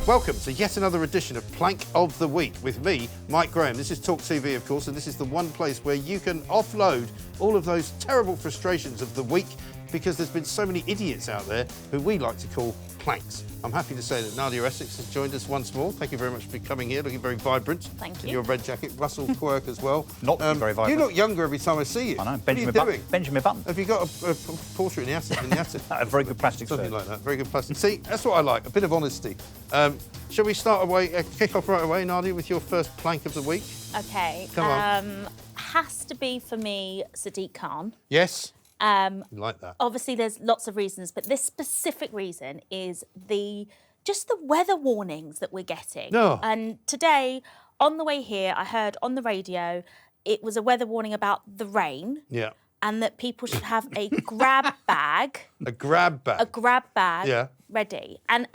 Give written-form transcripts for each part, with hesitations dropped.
Welcome to yet another edition of Plank of the Week with me, Mike Graham. This is talkTV, of course, and this is the one place where you can offload all of those terrible frustrations of the week because there's been so many idiots out there who we like to call planks. I'm happy to say that Nadia Essex has joined us once more. Thank you very much for coming here, looking very vibrant. Thank you. In your red jacket. Russell Quirk as well. Not very vibrant. You look younger every time I see you. I know. What Benjamin are you doing? Benjamin Button. Have you got a portrait in the attic? A very good plastic Something surgery. like that. Very good plastic. See, that's what I like, a bit of honesty. Shall we kick off right away, Nadia, with your first plank of the week? Okay. Come on. Has to be for me, SADIQ Khan. Yes. Like that. Obviously, there's lots of reasons, but this specific reason is just the weather warnings that we're getting. No. And today, on the way here, I heard on the radio it was a weather warning about the rain. Yeah. And that people should have a grab bag. A grab bag. A grab bag. Yeah. Ready. And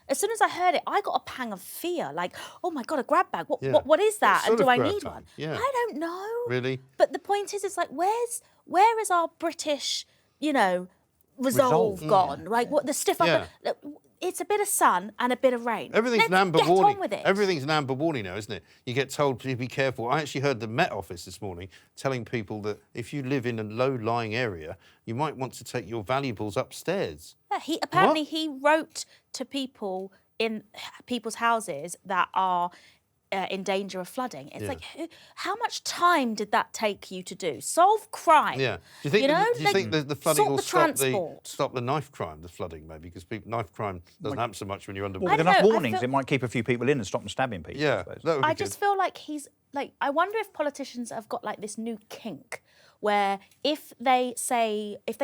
as soon as I heard it, I got a pang of fear. Like, oh my God, a grab bag. What is that? What And sort do of I grab need bag? one? Yeah. I don't know. Really? But the point is, it's like, where is our British, resolve gone? Like, what the stiff upper. It's a bit of sun and a bit of rain. Everything's an amber get warning. on with it. Everything's an amber warning now, isn't it? You get told to be careful. I actually heard the Met Office this morning telling people that if you live in a low-lying area, you might want to take your valuables upstairs. Yeah, he wrote to people in people's houses that are in danger of flooding. It's like, how much time did that take you to do? Solve crime. Yeah. Do you think, the flooding will stop the knife crime, the flooding, maybe? Because knife crime doesn't happen so much when you're underwater. With enough warnings, it might keep a few people in and stop them stabbing people. Yeah, I suppose. that would be I just feel like I wonder if politicians have got like this new kink where if they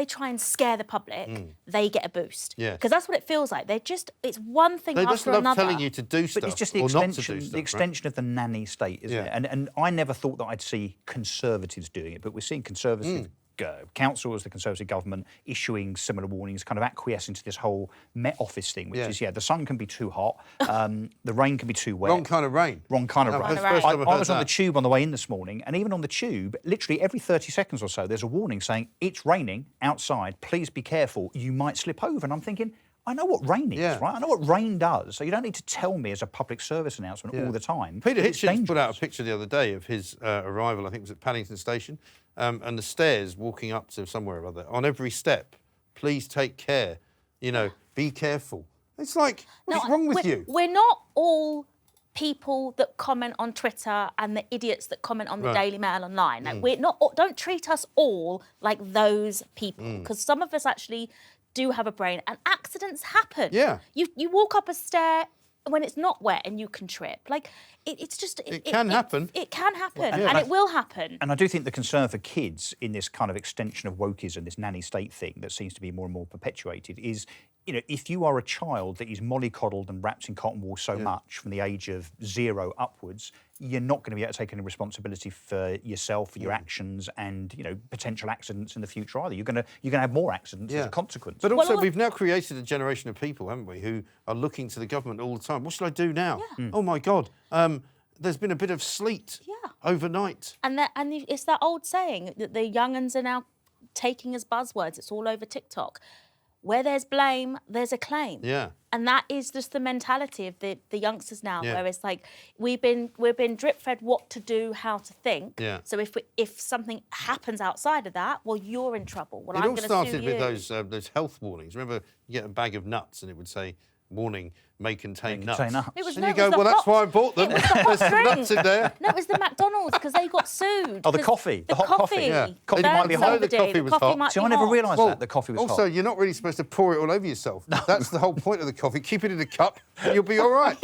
try and scare the public, they get a boost. Yeah. Because that's what it feels like. It's one thing They after just love another. telling you to do stuff, But it's just the or not to extension, do stuff, the extension of the nanny state, isn't it? And I never thought that I'd see Conservatives doing it, but we're seeing Conservative councils, the Conservative government, issuing similar warnings, kind of acquiescing to this whole Met Office thing, which is, the sun can be too hot, the rain can be too wet. Wrong kind of rain. Wrong kind of rain. I was on the tube on the way in this morning, and even on the tube, literally every 30 seconds or so, there's a warning saying, it's raining outside, please be careful, you might slip over. And I'm thinking, I know what rain is, right? I know what rain does, so you don't need to tell me as a public service announcement all the time. Peter Hitchens put out a picture the other day of his arrival, I think it was at Paddington Station, and the stairs walking up to somewhere or other. On every step, please take care, be careful. It's like, what's wrong with you? We're not all people that comment on Twitter and the idiots that comment on the Daily Mail online. Like, we're not. Don't treat us all like those people, because some of us actually do have a brain, and accidents happen. Yeah. You walk up a stair when it's not wet and you can trip. Like, it's just... It can happen. It can happen, and it will happen. And I do think the concern for kids in this kind of extension of wokeism, this nanny state thing that seems to be more and more perpetuated is, if you are a child that is mollycoddled and wrapped in cotton wool so much from the age of 0 upwards, you're not going to be able to take any responsibility for yourself, for your actions, and potential accidents in the future either. You're going to have more accidents as a consequence. But also, we've now created a generation of people, haven't we, who are looking to the government all the time. What should I do now? Yeah. Oh my God, there's been a bit of sleet overnight. And it's that old saying that the young uns are now taking as buzzwords. It's all over TikTok. Where there's blame, there's a claim. Yeah. And that is just the mentality of the youngsters now, where it's like we've been drip-fed what to do, how to think. Yeah. So if something happens outside of that, well, you're in trouble. Well, It I'm all going to started sue with you. those health warnings. Remember, you get a bag of nuts and it would say, warning, may contain nuts. It was, And you go, well, that's why I bought them. It was the hot There's drink. nuts in there. No, it was the McDonald's, because they got sued. Oh, the coffee, the hot coffee. Yeah. Coffee might be hot. No, the coffee was hot. See, I never realised that the coffee was hot. Also, you're not really supposed to pour it all over yourself. That's the whole point of the coffee. Keep it in a cup, and you'll be all right.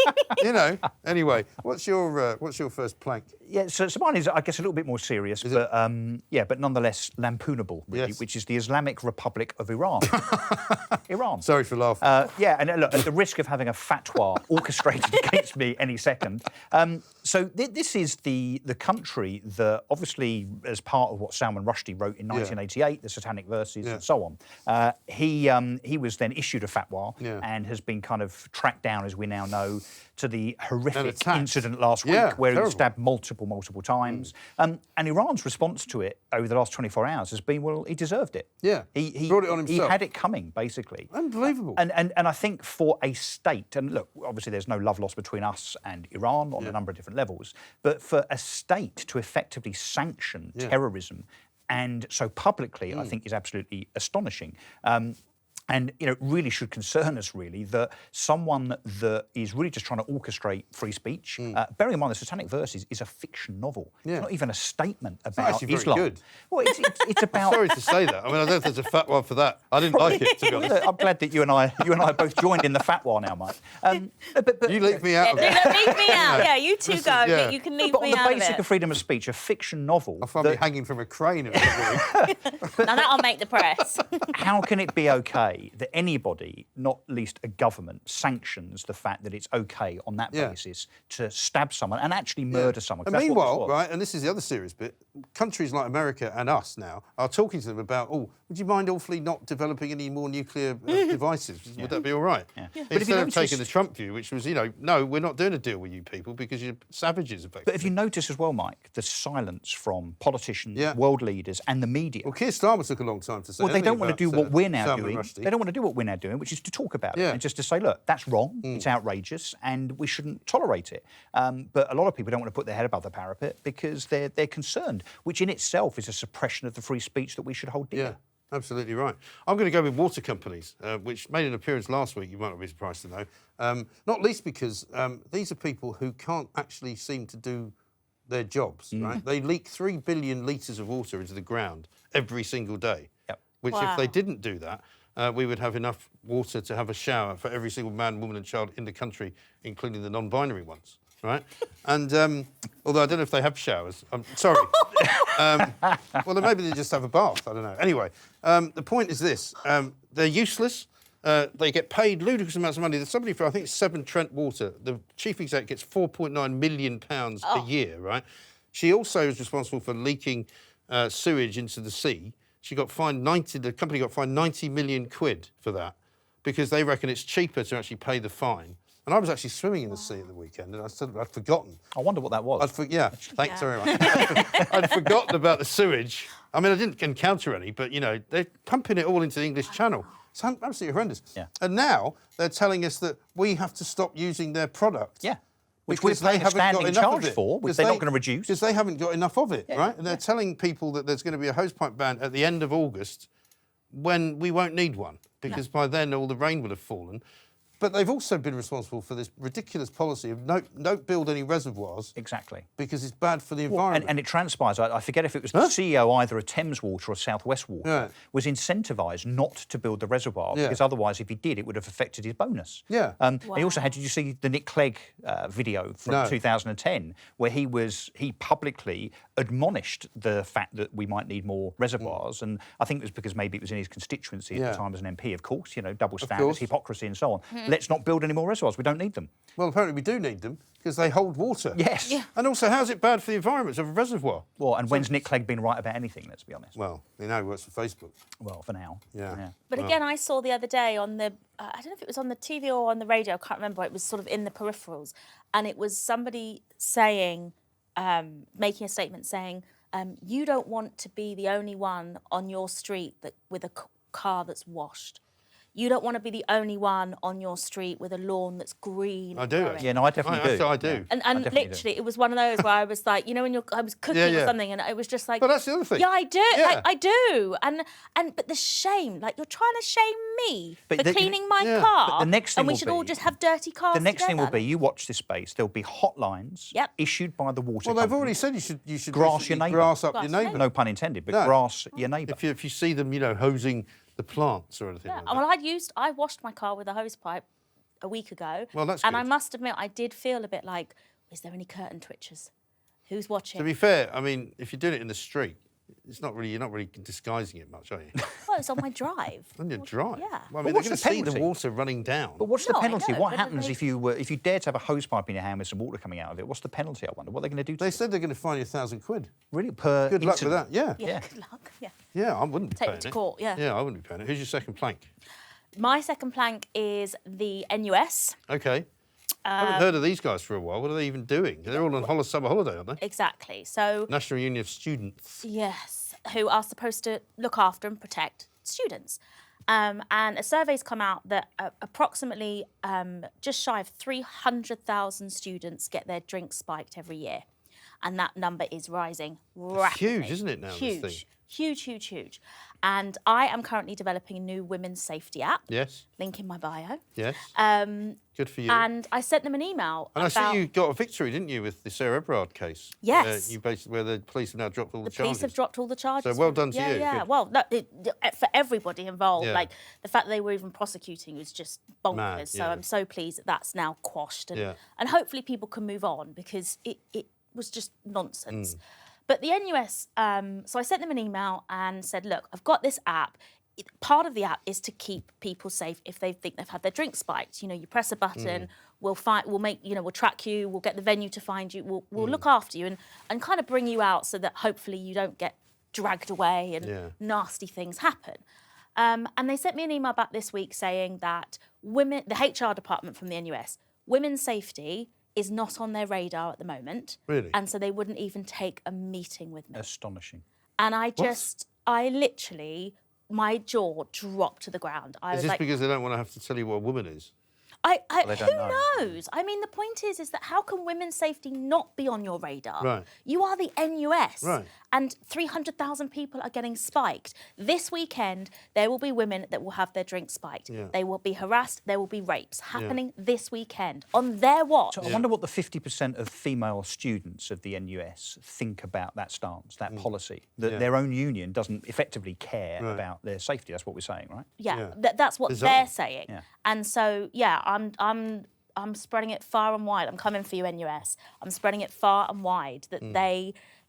Anyway, what's your first plank? Yeah, so mine is, I guess, a little bit more serious, but nonetheless lampoonable, really, which is the Islamic Republic of Iran. Iran. Sorry for laughing. And look, at the risk of having a fatwa orchestrated against me any second. So this is the country that, obviously, as part of what Salman Rushdie wrote in 1988, the Satanic Verses and so on, he was then issued a fatwa and has been kind of tracked down, as we now know, to the horrific incident last week where he stabbed multiple multiple times. And Iran's response to it over the last 24 hours has been, well, he deserved it. Yeah, he brought it on himself. He had it coming, basically. Unbelievable. And I think for a state, and look, obviously there's no love lost between us and Iran on a number of different levels, but for a state to effectively sanction terrorism, and so publicly, I think is absolutely astonishing. And it really should concern us, really, that someone that is really just trying to orchestrate free speech, bearing in mind the Satanic Verses is a fiction novel. Yeah. It's not even a statement about actually Islam. very good. Well, it's about... Sorry to say that. I mean, I don't know if there's a fatwa for that. I didn't like it, to be honest. I'm glad that you and I both joined in the fatwa now, Mike. But You leave me out of it. Leave me out. Yeah, you two go. yeah. You can leave but me on the out of basic it. of freedom of speech, a fiction novel... I find me hanging from a crane in a week. Now that'll make the press. How can it be okay that anybody, not least a government, sanctions the fact that it's okay on that basis to stab someone and actually murder someone? And meanwhile, right, and this is the other serious bit, countries like America and us now are talking to them about, would you mind awfully not developing any more nuclear devices? Would that be all right? Yeah. But if Instead you of taking the noticed- Trump view, which was, no, we're not doing a deal with you people because you're savages, effectively. But if you notice as well, Mike, the silence from politicians, world leaders and the media. Well, Keir Starmer took a long time to say Well, they don't want to do what we're now Salman doing. Rushdie. They don't want to do what we're now doing, which is to talk about it and just to say, look, that's wrong, it's outrageous, and we shouldn't tolerate it. But a lot of people don't want to put their head above the parapet because they're concerned, which in itself is a suppression of the free speech that we should hold dear. Yeah, absolutely right. I'm going to go with water companies, which made an appearance last week, you might not be surprised to know. Not least because these are people who can't actually seem to do their jobs, right? They leak 3 billion litres of water into the ground every single day, which if they didn't do that, we would have enough water to have a shower for every single man, woman and child in the country, including the non-binary ones, right? And although I don't know if they have showers, I'm sorry. Well, then maybe they just have a bath, I don't know. Anyway, the point is this, they're useless. They get paid ludicrous amounts of money. There's somebody for, I think, Severn Trent Water. The chief exec gets £4.9 million a year, right? She also is responsible for leaking sewage into the sea. She got fined the company got fined 90 million quid for that because they reckon it's cheaper to actually pay the fine. And I was actually swimming in the sea at the weekend and I'd forgotten. I wonder what that was. Thanks very much. I'd forgotten about the sewage. I mean, I didn't encounter any, but, they're pumping it all into the English Channel. It's absolutely horrendous. Yeah. And now they're telling us that we have to stop using their product. Yeah. Which we're paying a standing charge for, which they're not going to reduce. Because they haven't got enough of it, right? And they're telling people that there's going to be a hosepipe ban at the end of August when we won't need one, because by then all the rain will have fallen. But they've also been responsible for this ridiculous policy of don't build any reservoirs. Exactly. Because it's bad for the environment. And it transpires, I forget if it was the CEO either of Thames Water or South West Water, was incentivised not to build the reservoir, because otherwise, if he did, it would have affected his bonus. Yeah. He also had, did you see the Nick Clegg video from 2010, where he publicly admonished the fact that we might need more reservoirs, and I think it was because maybe it was in his constituency at the time as an MP, of course, double standards, hypocrisy and so on. Let's not build any more reservoirs. We don't need them. Well, apparently we do need them because they hold water. Yes. Yeah. And also, how's it bad for the environment to have a reservoir? Well, and when's Nick Clegg been right about anything, let's be honest? Well, he now works for Facebook. Well, for now. Yeah. But again, I saw the other day on the, I don't know if it was on the TV or on the radio, I can't remember, it was sort of in the peripherals, and it was somebody saying, making a statement saying, you don't want to be the only one on your street with a car that's washed. You don't want to be the only one on your street with a lawn that's green. I do. Yeah, no, I definitely do. I do. And literally, it was one of those where I was like, when I was cooking or something, and it was just like. But that's the other thing. Yeah, I do. Yeah. Like, I do. But the shame, you're trying to shame me for cleaning my car. But the next thing and we should all just have dirty cars. The next thing will together. be, you watch this space, there'll be hotlines issued by the water Well, they've company. already said you should grass your neighbour. Grass up your neighbour. No pun intended, but grass your neighbour. If you see them, hosing the plants or anything like that. Well, I washed my car with a hose pipe a week ago. Well, that's And good. I must admit, I did feel a bit like, is there any curtain twitchers? Who's watching? To be fair, I mean, if you're doing it in the street, you're not really disguising it much, are you? Well, it's on my drive. On your drive? Yeah. Well, I mean, they're what's going to the see the penalty? water running down. But what's the No, I penalty? know, What but happens they- if you dare to have a hose pipe in your hand with some water coming out of it? What's the penalty, I wonder? What are they going to do to They you? said they're going to fine you £1,000. Really? Per Good luck with incident? that. Yeah. Yeah, good luck. Yeah. Yeah, I wouldn't be Take paying me to it. court, yeah. Yeah, I wouldn't be paying it. Who's your second plank? My second plank is the NUS. Okay. I haven't heard of these guys for a while. What are they even doing? They're all on summer holiday, aren't they? Exactly. So National Union of Students. yes, who are supposed to look after and protect students. And a survey's come out that approximately just shy of 300,000 students get their drinks spiked every year. And that number is rising rapidly. Huge, isn't it now, Huge, this thing? huge, huge, huge. And I am currently developing a new women's safety app. Yes. Link in my bio. Yes. Good for you. And I sent them an email And about... I see you got a victory, didn't you, with the Sarah Everard case? Yes. Where the police have now dropped all the charges. The police have dropped all the charges. So well done to yeah, you. Yeah, Good. well, no, for everybody involved, Yeah. like the fact that they were even prosecuting was just bonkers. Mad, So yeah. I'm so pleased that that's now quashed, and, Yeah. and hopefully people can move on because it was just nonsense. But the NUS, so I sent them an email and said, look, I've got this app. Part of the app is to keep people safe if they think they've had their drink spiked. You know, you press a button, we'll track you, we'll get the venue to find you, we'll look after you and kind of bring you out so that hopefully you don't get dragged away and nasty things happen. And they sent me an email back this week saying that the HR department from the NUS, women's safety is not on their radar at the moment. Really? And so they wouldn't even take a meeting with me. Astonishing. And I literally, my jaw dropped to the ground. I Is was this like, because they don't want to have to tell you what a woman is? they who don't know. knows? I mean, the point is that how can women's safety not be on your radar? Right. You are the NUS. Right. And 300,000 people are getting spiked. This weekend, there will be women that will have their drinks spiked. Yeah. They will be harassed. There will be rapes happening this weekend on their watch. So I wonder what the 50% of female students of the NUS think about that stance, that policy, that their own union doesn't effectively care about their safety. That's what we're saying, right? Yeah, that's what Bizarre. they're saying. Yeah. And so, yeah, I'm spreading it far and wide. I'm coming for you, NUS. I'm spreading it far and wide that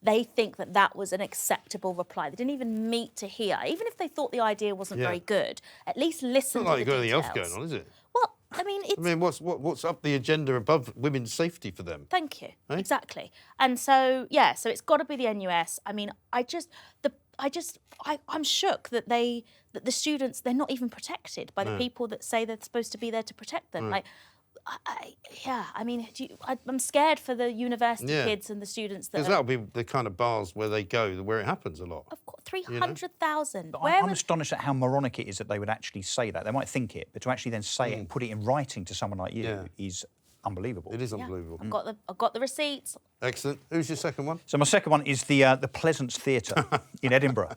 they think that that was an acceptable reply. They didn't even meet to hear. Even if they thought the idea wasn't very good, at least listen It's not like to you've the got anything details. else going on, is it? Well, I mean, it's... I mean, what's up the agenda above women's safety for them? Thank you. Eh? Exactly. And so, yeah, so it's got to be the NUS. I mean, I'm shook that the students, they're not even protected by the people that say they're supposed to be there to protect them. Like, I'm scared for the university kids and the students that Because that'll be the kind of bars where they go, where it happens a lot. Of course, 300,000. I'm astonished at how moronic it is that they would actually say that. They might think it, but to actually then say it and put it in writing to someone like you is unbelievable. It is unbelievable. I've got the receipts. Excellent. Who's your second one? So my second one is the PLEASANCE Theatre in Edinburgh,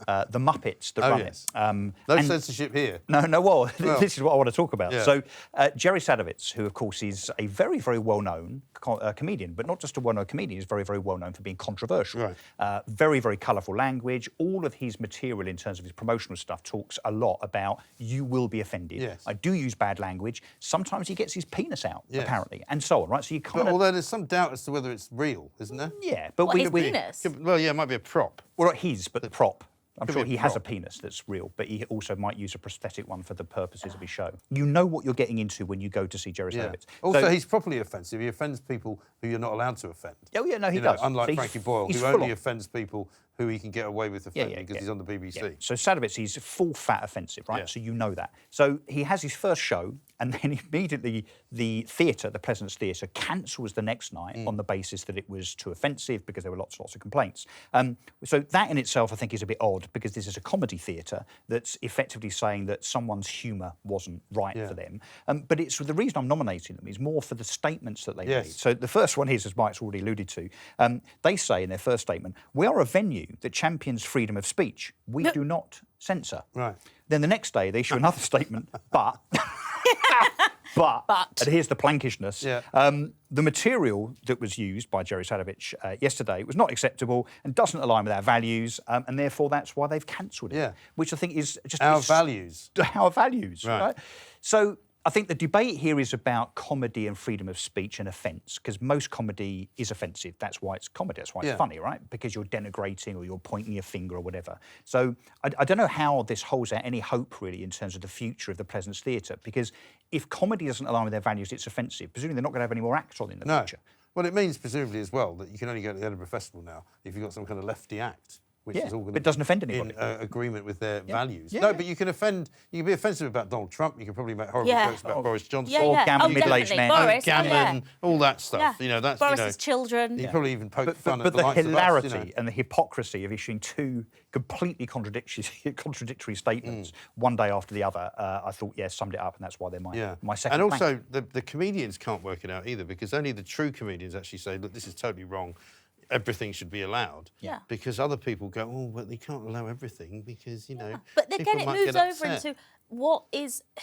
the Muppets that run yes. it. No censorship here. Well, this is what I want to talk about. Yeah. So Jerry Sadowitz, who of course is a very, very well-known comedian, but not just a well-known comedian, he's very, very well-known for being controversial. Right. Very, very colourful language. All of his material in terms of his promotional stuff talks a lot about you will be offended. Yes. I do use bad language. Sometimes he gets his penis out, Yes. apparently, and so on, right? So you kind But of... although there's some doubt as to whether it's real, isn't there? Yeah, but His penis? Well, yeah, it might be a prop. Well, not his, but the prop. I'm Could sure be a he has a prop. penis that's real, but he also might use a prosthetic one for the purposes of his show. You know what you're getting into when you go to see Jerry Yeah. Sadowitz. Also, So- he's properly offensive. He offends people who you're not allowed to offend. Oh, yeah, no, he You know, does. unlike So he's- Frankie Boyle, he's who full only on. offends people who he can get away with offending because he's on the BBC. Yeah. So Sadowitz, he's full fat offensive, right? Yeah. So you know that. So he has his first show, and then immediately the theatre, the PLEASANCE Theatre, cancels the next night on the basis that it was too offensive because there were lots of complaints. So that in itself, I think, is a bit odd because this is a comedy theatre that's effectively saying that someone's humour wasn't right for them. But it's the reason I'm nominating them is more for the statements that they made. So the first one is, as Mike's already alluded to, they say in their first statement, "We are a venue that champions freedom of speech. We do not censor." Right. Then the next day they issue another statement, but, and here's the plankishness, the material that was used by Jerry Sadowitz yesterday was not acceptable and doesn't align with our values, and therefore that's why they've cancelled it. Yeah. Which I think is just... Our values. Our values, Right. right? So I think the debate here is about comedy and freedom of speech and offence, because most comedy is offensive. That's why it's comedy. That's why it's funny, right? Because you're denigrating or you're pointing your finger or whatever. So I don't know how this holds out any hope, really, in terms of the future of the PLEASANCE Theatre, because if comedy doesn't align with their values, it's offensive. Presumably they're not going to have any more acts on in the future. Well, it means, presumably, as well, that you can only go to the Edinburgh Festival now if you've got some kind of lefty act. which Yeah, is all going but it doesn't offend anybody. in agreement with their values. Yeah, No, yeah. but you can offend. You can be offensive about Donald Trump. You can probably make horrible Yeah. jokes about Boris Johnson. Yeah, Or yeah. gammon middle-aged definitely. men. Boris, Gammon, all that stuff. Yeah. That's Boris's children. You probably even poke fun But at the the likes hilarity of us, and the hypocrisy of issuing two completely contradictory statements one day after the other, I thought, summed it up, and that's why they're my second And rank. also, the comedians can't work it out either, because only the true comedians actually say, look, this is totally wrong. Everything should be allowed. Yeah. Because other people go, oh, well, they can't allow everything because, But people again, it might moves get over upset. into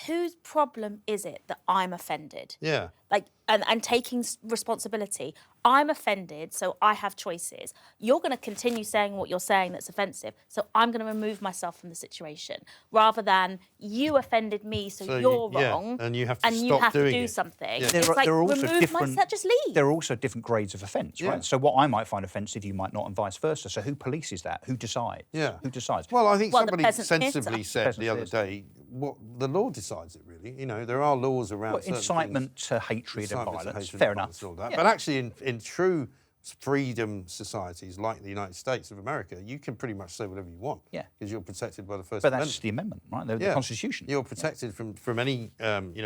whose problem is it that I'm offended? Yeah. Like, and taking responsibility. I'm offended, so I have choices. You're going to continue saying what you're saying that's offensive, so I'm going to remove myself from the situation, rather than you offended me, so you're wrong, and you have to stop to doing do it. something. Yeah. It's like, there are also remove different. myself, just leave. There are also different grades of offence, Yeah. right? So what I might find offensive, you might not, and vice versa. So who polices that? Who decides? Yeah. Who decides? Well, I think Well, the somebody peasant sensibly theatre. said the other Peasant day, what the law decides it really. There are laws around certain incitement things. to hatred and Incitement to violence. hatred Fair and enough. violence and all that. Yeah. But actually, in true freedom societies like the United States of America, you can pretty much say whatever you want. Yeah. Because you're protected by the First But Amendment. that's the amendment, right? The Constitution. You're protected from any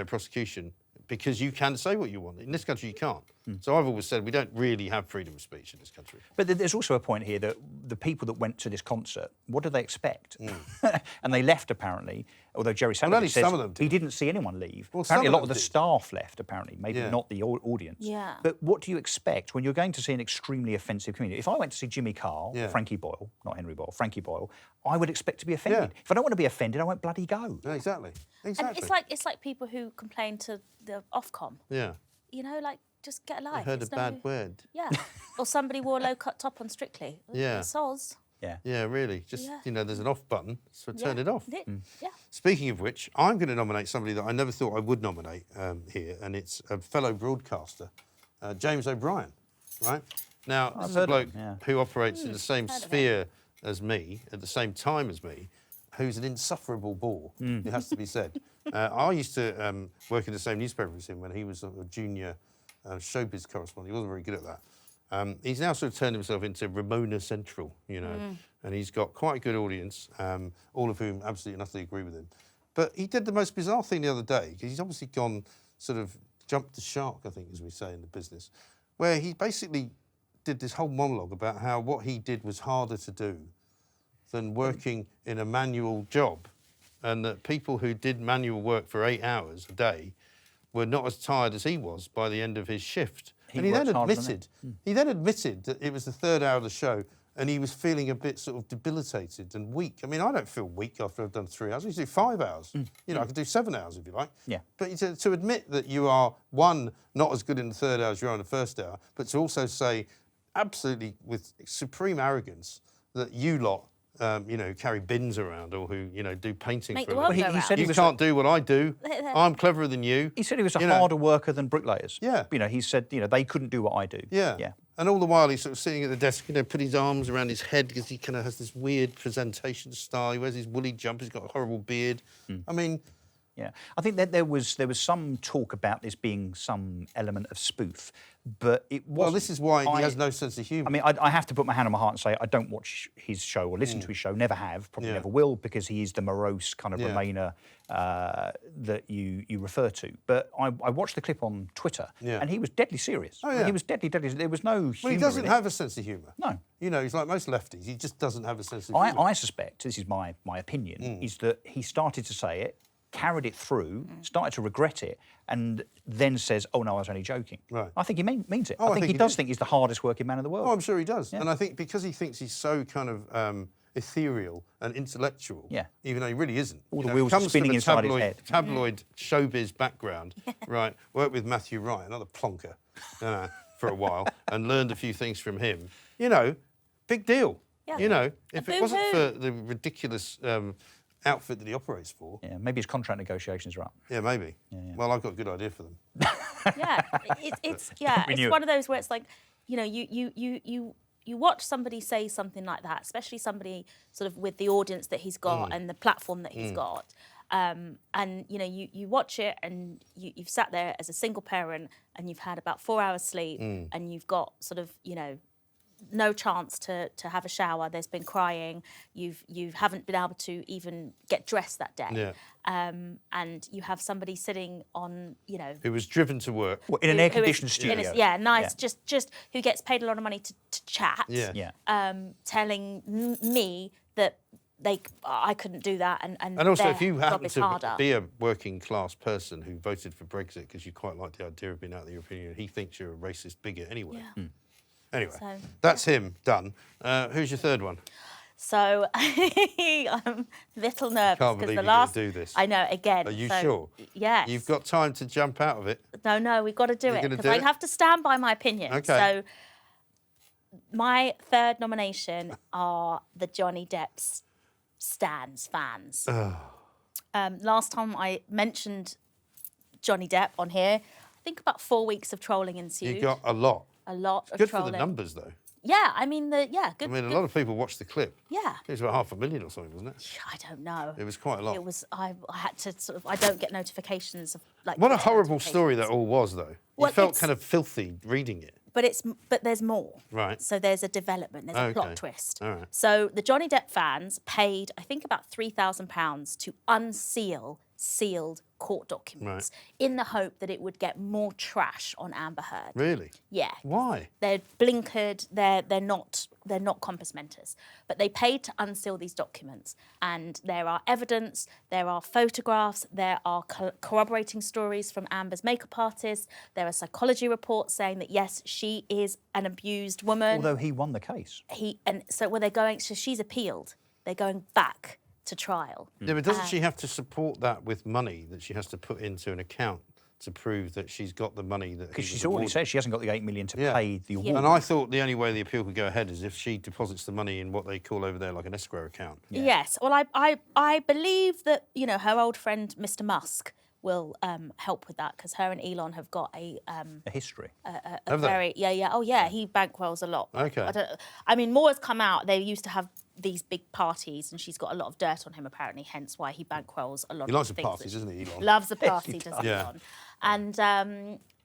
prosecution because you can say what you want. In this country, you can't. So I've always said we don't really have freedom of speech in this country. But there's also a point here that the people that went to this concert, what do they expect? And they left, apparently, although Jerry Sanders only says some of them did. he didn't see anyone leave. Well, Apparently, a some lot of of them the did. staff left, apparently, maybe Yeah. not the audience. Yeah. But what do you expect when you're going to see an extremely offensive comedian? If I went to see Jimmy Carr, Yeah. Frankie Boyle, not Henry Boyle, Frankie Boyle, I would expect to be offended. Yeah. If I don't want to be offended, I won't bloody go. Yeah, exactly. And it's like people who complain to the Ofcom. Yeah. Just get a life. I heard a It's bad word. Yeah. Or somebody wore a low-cut top on Strictly. Yeah. Soz. Yeah. Yeah, really. Just, Yeah. there's an off button, so turn it off. Yeah. Speaking of which, I'm going to nominate somebody that I never thought I would nominate here, and it's a fellow broadcaster, James O'Brien, right? Now, this is a heard bloke of him, yeah. who operates in the same heard of sphere as me, at the same time as me, who's an insufferable bore, it has to be said. I used to work in the same newspaper as him when he was a junior showbiz correspondent. He wasn't very good at that. He's now sort of turned himself into Ramona Central, and he's got quite a good audience, all of whom absolutely and utterly agree with him. But he did the most bizarre thing the other day, because he's obviously gone sort of jumped the shark, I think, as we say in the business, where he basically did this whole monologue about how what he did was harder to do than working in a manual job, and that people who did manual work for 8 hours a day were not as tired as he was by the end of his shift. He And he then works harder than admitted that it was the third hour of the show and he was feeling a bit sort of debilitated and weak. I mean, I don't feel weak after I've done 3 hours. I used to do 5 hours. I could do 7 hours if you like. Yeah. But to admit that you are, one, not as good in the third hour as you are in the first hour, but to also say absolutely with supreme arrogance that you lot carry bins around or who, do painting Make for the a world living. go round. said he You was can't do what I do. I'm cleverer than you. He said he was a You know. harder worker than bricklayers. Yeah. He said, they couldn't do what I do. Yeah. Yeah. And all the while he's sort of sitting at the desk, put his arms around his head because he kind of has this weird presentation style. He wears his woolly jumper. He's got a horrible beard. I mean, Yeah, I think that there was some talk about this being some element of spoof, but it wasn't. well, this is why he has no sense of humour. I mean, I have to put my hand on my heart and say I don't watch his show or listen to his show. Never have, probably Yeah. never will, because he is the morose kind of Yeah. Remainer that you refer to. But I watched the clip on Twitter, Yeah. and he was deadly serious. Oh, yeah. He was deadly. There was no humour. Well, he doesn't in it. have a sense of humour. No. He's like most lefties. He just doesn't have a sense of humour. I suspect, this is my opinion, is that he started to say it, carried it through, started to regret it, and then says, "Oh no, I was only joking." Right. I think he means it. Oh, I think he he does did. think he's the hardest working man in the world. Oh, I'm sure he does. And I think because he thinks he's so kind of ethereal and intellectual, Yeah. even though he really isn't. All the He wheels are comes spinning from a inside his head. tabloid showbiz background, right? Worked with Matthew Wright, another plonker, for a while, and learned a few things from him. Big deal. Yeah. If it wasn't for the ridiculous outfit that he operates for, Yeah, maybe his contract negotiations are up. yeah, maybe. yeah. Well, I've got a good idea for them. Yeah, it's We knew it. one of those where it's like, you watch somebody say something like that, especially somebody sort of with the audience that he's got and the platform that he's got, and you watch it and you've sat there as a single parent and you've had about 4 hours sleep and you've got sort of no chance to have a shower. There's been crying. You haven't been able to even get dressed that day. Yeah. And you have somebody sitting on, Who was driven to work. Well, in an air-conditioned studio. Nice. Just who gets paid a lot of money to chat. Yeah. Telling me that I couldn't do that, and also, if you happen job is to harder. be a working class person who voted for Brexit because you quite like the idea of being out of the European Union, he thinks you're a racist bigot anyway. Yeah. Anyway, So, that's him done. Who's your third one? So I'm a little nervous Can't because believe the you're last. gonna do this. I know again. Are you so, sure? Yes. You've got time to jump out of it. No, we've got to do You're it gonna because do I it? have to stand by my opinion. Okay. So my third nomination are the Johnny Depp's fans. Last time I mentioned Johnny Depp on here, I think about 4 weeks of trolling ensued. You got a lot. a lot of Good trolling. for the numbers, though. Yeah, I mean good. I mean, a lot of people watched the clip. Yeah. It was about 500,000 or something, wasn't it? I don't know. It was quite a lot. It was. I had to sort of. I don't get notifications of like. What a Twitter horrible story that notifications. all was, though. Well, You felt it's- kind of filthy reading it. But there's more. Right. So there's a development. There's a Okay. plot twist. All right. So the Johnny Depp fans paid, I think, about £3,000 to unseal sealed court documents in the hope that it would get more trash on Amber Heard. Really? Yeah. Why? They're blinkered. They're not compass mentors. But they paid to unseal these documents, and there are evidence, there are photographs, there are corroborating stories from Amber's makeup artist. There are psychology reports saying that yes, she is an abused woman. Although he won the case. So she's appealed. They're going back to trial. Yeah, but doesn't she have to support that with money that she has to put into an account to prove that she's got the money that Because he she's was already awarded? said she hasn't got the $8 million to Yeah. pay the award. And I thought the only way the appeal could go ahead is if she deposits the money in what they call over there like an escrow account. Yeah. Yes. Well, I believe that her old friend Mr. Musk will help with that because her and Elon have got a history. Have they? very he bankrolls a lot. Okay. I mean, more has come out. They used to have these big parties, and she's got a lot of dirt on him apparently. Hence why he bankrolls a lot. He of likes the things parties, that doesn't he, Elon? Loves a Yes, party, he doesn't does. Elon?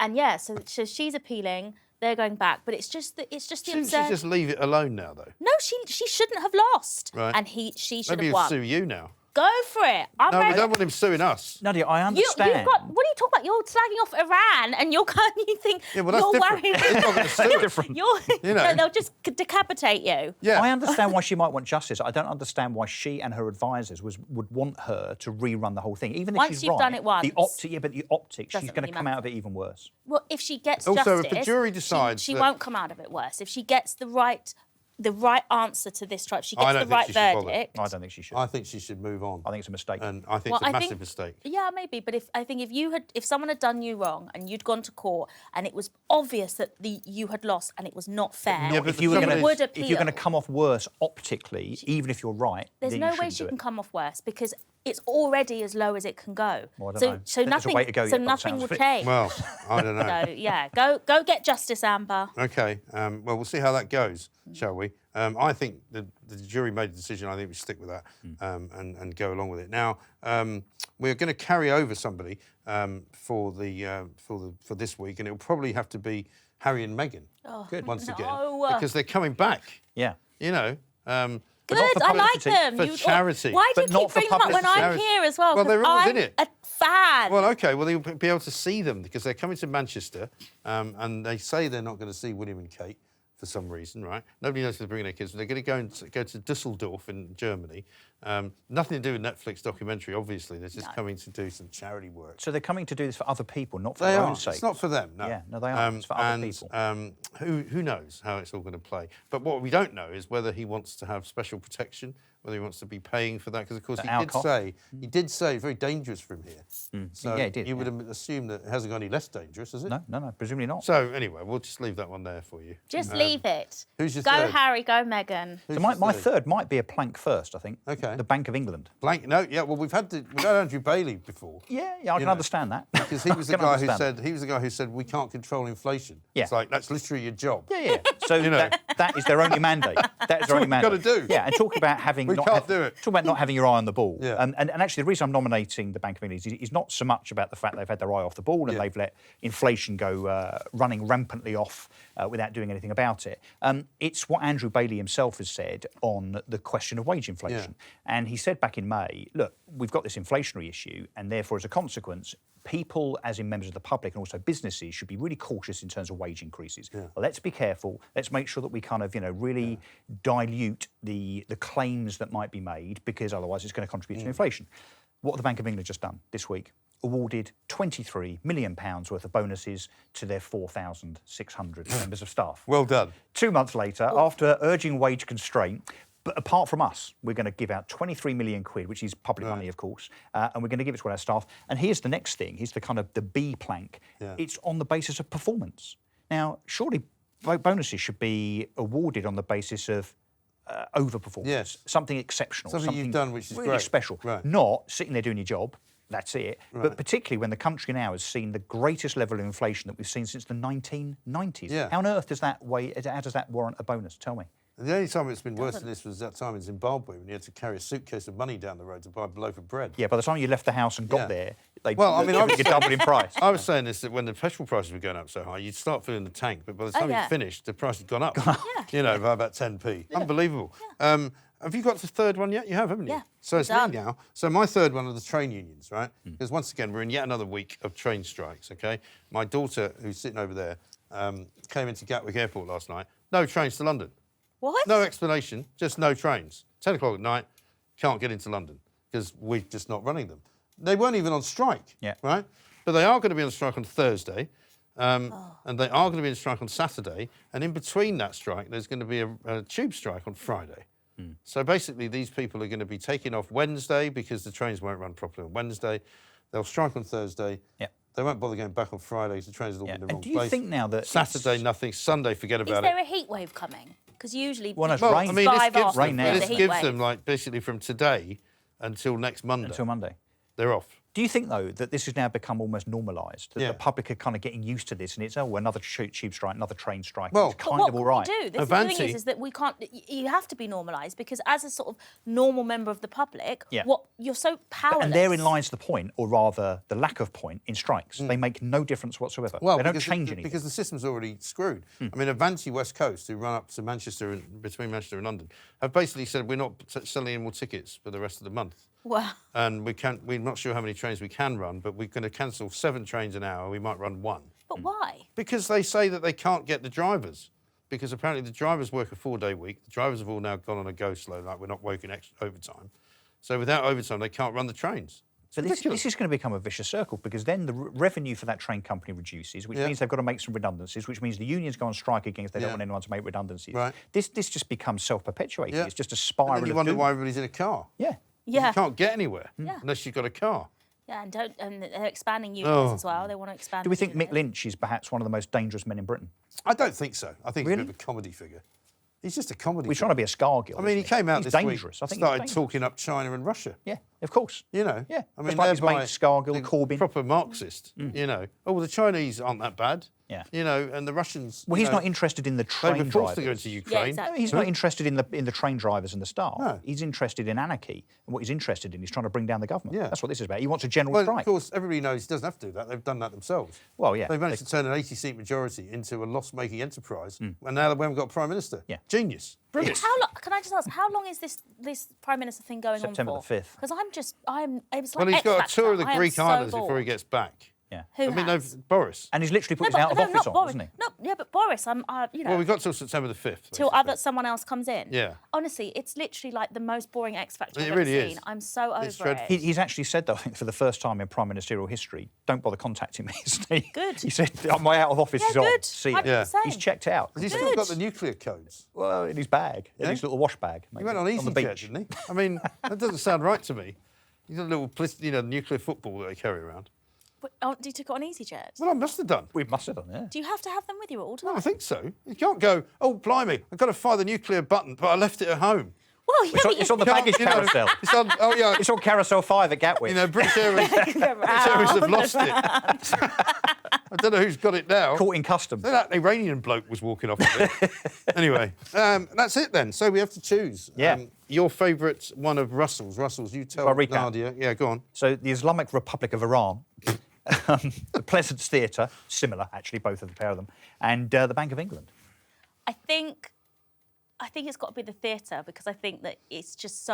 And yeah, so she's appealing. They're going back, but it's just the Shouldn't she absurd. just leave it alone now, though? No, she shouldn't have lost. Right. And she should Maybe have he'll won. sue you now. Go for it. I'm No, we ready. don't want him suing us. Nadia, I You've understand. got. What are you talking about? You're slagging off Iran, and you think Yeah, well, that's you're different. worried. He's not going to sue us. different. You're, You know. they'll just decapitate you. Yeah. I understand why she might want justice. I don't understand why she and her advisors would want her to rerun the whole thing. Even if Once she's you've right, done it once. but the optics, she's Doesn't going to really come matter. out of it even worse. Well, if she gets Also, if justice, the jury decides she that- won't come out of it worse. If she gets the right answer to this trial, if she I gets don't the think right she should bother. verdict. I don't think she should. I think she should move on. I think it's a mistake. And I think Well, it's a I massive think- mistake. Yeah, maybe, but if someone had done you wrong and you'd gone to court and it was obvious that you had lost and it was not fair, Yeah, but if you were the going trouble to, is- if you're going to come off worse optically, even if you're right, there's then no you way shouldn't she do can it. come off worse because it's already as low as it can go. Well, I don't so know. so There's a nothing way to go so yet, by the nothing sounds will of it. change. Well, I don't know. So yeah, go get justice, Amber. Okay. Well, we'll see how that goes, shall we? I think the jury made a decision. I think we should stick with that and go along with it. Now, we're going to carry over somebody for this week, and it'll probably have to be Harry and Meghan Good. once again no. because they're coming back. Yeah. You know. But not Good, for I like publicity, them. for charity. Why do But you not keep for bringing them up when publicity. I'm here as well? Well, they're 'Cause always I'm in it. a fan. Well, okay. Well, you'll be able to see them because they're coming to Manchester, and they say they're not going to see William and Kate for some reason, right? Nobody knows if they're bringing their kids. But they're going to go to Dusseldorf in Germany. Nothing to do with Netflix documentary, obviously. They're just coming to do some charity work. So they're coming to do this for other people, not for They their are. own sake. It's not for them, no. Yeah, no, they are. It's for other people. Who knows how it's all going to play? But what we don't know is whether he wants to have special protection, whether he wants to be paying for that, because of course At our cost. he did say it's very dangerous for him here. So Yeah, he did, you would yeah. assume that it hasn't got any less dangerous, has it? No, presumably not. So anyway, we'll just leave that one there for you. Just leave it. Who's your Go third? Harry, go Meghan. Who's So my your third might be a plank first, I think. Okay. The Bank of England. Blank. No, yeah. Well, we've had Andrew Bailey before. Yeah, I can know, understand that. Because he was the I can guy who understand. said we can't control inflation. Yeah. It's like that's literally your job. Yeah. So that is their only mandate. That is their only mandate. Got to do. Yeah, and talk about having We can't do it. Talk about not having your eye on the ball. Yeah. And actually, the reason I'm nominating the Bank of England is not so much about the fact they've had their eye off the ball and they've let inflation go running rampantly off without doing anything about it. It's what Andrew Bailey himself has said on the question of wage inflation. And he said back in May, look, we've got this inflationary issue, and therefore, as a consequence, people, as in members of the public and also businesses, should be really cautious in terms of wage increases. Well, let's be careful. Let's make sure that we kind of, really dilute the claims that might be made, because otherwise it's going to contribute to inflation. What have the Bank of England just done this week? Awarded £23 million worth of bonuses to their 4,600 members of staff. Well done. 2 months later, after urging wage constraint, but apart from us, we're going to give out 23 million quid, which is public money, of course, and we're going to give it to our staff. And here's the next thing. Here's the kind of the B plank. It's on the basis of performance. Now, surely bonuses should be awarded on the basis of overperformance, something exceptional, something you've done which is really great. special, not sitting there doing your job. That's it. But particularly when the country now has seen the greatest level of inflation that we've seen since the 1990s. How on earth does that how does that warrant a bonus? Tell me. And the only time it's been worse than this was that time in Zimbabwe when you had to carry a suitcase of money down the road to buy a loaf of bread. Yeah, by the time you left the house and got there, they doubled in price. I was saying this, that when the petrol prices were going up so high, you'd start filling the tank, but by the time you finished, the price had gone up. By about 10p. Unbelievable. Have you got the third one yet? You have, haven't you? Yeah. So it's me now. So my third one are the train unions, right? Because once again, we're in yet another week of train strikes, OK? My daughter, who's sitting over there, came into Gatwick Airport last night. No trains to London. What? No explanation, just no trains. 10 o'clock at night, can't get into London because we're just not running them. They weren't even on strike, right? But they are going to be on strike on Thursday, and they are going to be on strike on Saturday, and in between that strike, there's going to be a tube strike on Friday. So basically, these people are going to be taking off Wednesday because the trains won't run properly on Wednesday. They'll strike on Thursday. They won't bother going back on Friday because the trains will all be in the wrong place. And do you think now that Saturday, nothing. Sunday, forget about it. Is there a heat wave coming? Because usually Well, no, people rain. I mean, this heat gives wave. them, like, basically from today until next Monday. Until Monday. They're off. Do you think, though, that this has now become almost normalised? That the public are kind of getting used to this and it's, another tube strike, another train strike. Well, it's kind of all right. What can we do? The thing is that we can't... You have to be normalised because as a sort of normal member of the public, you're so powerless. And therein lies the point, or rather the lack of point, in strikes. They make no difference whatsoever. Well, they don't change anything. Because the system's already screwed. I mean, Avanti West Coast, who run up to Manchester, between Manchester and London, have basically said we're not selling any more tickets for the rest of the month. Wow. And we're not sure how many trains we can run, but we're going to cancel 7 trains an hour. We might run 1. But why? Because they say that they can't get the drivers. Because apparently the drivers work a 4-day week. The drivers have all now gone on a go slow, like we're not working extra overtime. So without overtime, they can't run the trains. So this is going to become a vicious circle because then the revenue for that train company reduces, which means they've got to make some redundancies, which means the unions go on strike again if they don't want anyone to make redundancies. Right. This just becomes self-perpetuating. It's just a spiral. And then you wonder why everybody's in a car. Yeah. You can't get anywhere unless you've got a car. Yeah, and they're expanding unions as well. They want to expand. Do we think Mick Lynch is perhaps one of the most dangerous men in Britain? I don't think so. I think he's a bit of a comedy figure. He's just a comedy figure. He's trying to be a Scargill. I mean, he came out he's this dangerous. week, I think started talking up China and Russia. Yeah, of course. You know? Yeah. I mean, like his thereby mate Scargill, the Corbyn. proper Marxist, you know. Oh, well, the Chinese aren't that bad. Yeah. You know, and the Russians... Well, he's not interested in the train They were forced drivers. to go into Ukraine. Yeah, exactly. No, he's not interested in the train drivers and the staff. No. He's interested in anarchy. And what he's interested in is trying to bring down the government. Yeah. That's what this is about. He wants a general Well, strike. of course, everybody knows he doesn't have to do that. They've done that themselves. Well, yeah. They've managed to turn an 80-seat majority into a loss-making enterprise, and now we haven't got a Prime Minister. Yeah. Genius. Brilliant. How long? Can I just ask? How long is this Prime Minister thing going September on for? the 5th. Because it's like Well, he's X got a Factor. tour of the I am Greek so islands bored. before he gets back. Yeah. Who I mean, has? Boris. And he's literally put his No, out of office on, Boris. hasn't he? No, yeah, but Boris, you know. Well, we've got till September the 5th. Till basically. someone else comes in. Yeah. Honestly, it's literally like the most boring X Factor I've really ever seen. is. I'm so over It's dreadful. it. He's actually said, though, I think for the first time in prime ministerial history, don't bother contacting me. Good. He said, my out of office is on. good. See you. 100%. He's checked out. Has he still got the nuclear codes? Well, in his bag, in his little wash bag. He went on the EasyJet, beach. didn't he? I mean, that doesn't sound right to me. He's got a little, nuclear football that they carry around. But, you took it on EasyJet? Well, I must have done. We must have done, yeah. Do you have to have them with you at all Well, I times? think so. You can't go, oh, blimey, I've got to fire the nuclear button, but I left it at home. Well, yeah, It's on the Can't, baggage you know, carousel. It's on, oh, yeah. It's on Carousel 5 at Gatwick. You know, British Airways have lost it. I don't know who's got it now. Caught in custom. That Iranian bloke was walking off a bit. Anyway, that's it then. So we have to choose. Yeah. Your favourite one of Russell's. Russell's, you tell Shall I recap? Nadia. Yeah, go on. So the Islamic Republic of Iran, the Pleasance Theatre, similar actually, both of the pair of them, and the Bank of England. I think it's got to be the theatre because I think that it's just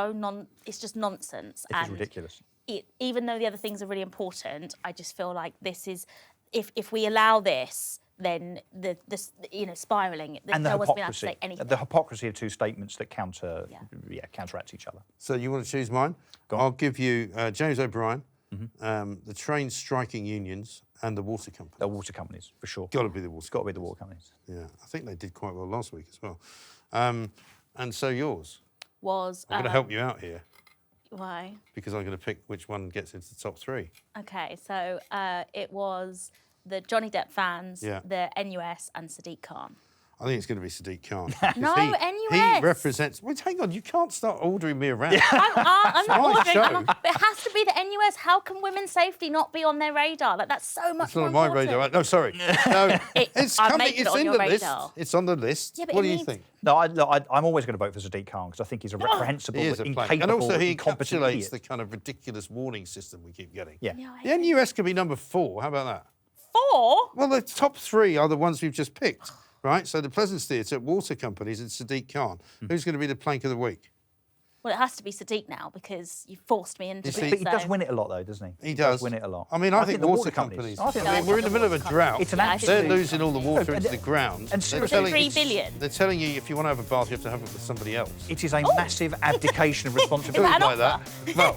it's just nonsense. It is ridiculous. Even though the other things are really important, I just feel like this is, if we allow this, then this spiralling. And the no one's been able to hypocrisy. say anything. The hypocrisy of two statements that counteract each other. So you want to choose mine? Go on. I'll give you James O'Brien, the train striking unions, and the water company. The water companies, for sure. Got to be the water. It's got to be the water companies. Yeah, I think they did quite well last week as well. And so yours. Was I'm going to help you out here why? because I'm going to pick which one gets into the top 3. Okay, so it was the Johnny Depp fans, Yeah. the NUS, and Sadiq Khan. I think it's going to be Sadiq Khan. No, He NUS. represents... Wait, hang on, you can't start ordering me around. I'm not my ordering. show. But it has to be the NUS. How can women's safety not be on their radar? Like that's so much It's not more on my important. radar. No, sorry. No, it's I'm coming. making it It's on in your the radar. list. It's on the list. Yeah, but What it do you needs- think? No, I'm always going to vote for Sadiq Khan because I think he's a reprehensible, He is a plank. incapable, And also he incompetent encapsulates idiot. the kind of ridiculous warning system we keep getting. Yeah. Yeah, I The hate NUS could be number 4. How about that? 4. Well, the top 3 are the ones we've just picked, right? So the Pleasance Theatre, water companies, and Sadiq Khan. Who's going to be the plank of the week? Well, it has to be Sadiq now because you forced me into You it. see- But he does so- win it a lot, though, doesn't he? He does win it a lot. I mean, I think the water companies. I think I mean, we're in the middle of a drought. It's an Yeah, I think They're absolute. losing all the water into the ground. And They're seriously- telling 3 billion. They're telling you if you want to have a bath, you have to have it with somebody else. It is a massive abdication of responsibility. Is that an Like that. Well,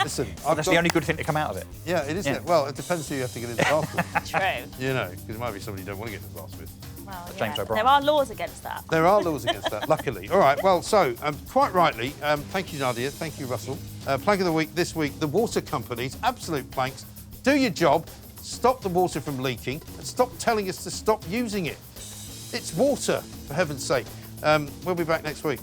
listen, That's the only good thing to come out of it. Yeah, it is. Yeah. Well, it depends who you have to get in the bath with. True. You know, because it might be somebody you don't want to get in the bath with. Well, James yeah. O'Brien. There are laws against that. There are laws against that, luckily. All right, well, so, quite rightly, thank you, Nadia. Thank you, Russell. Plank of the week this week, the water companies, absolute planks. Do your job, stop the water from leaking, and stop telling us to stop using it. It's water, for heaven's sake. We'll be back next week.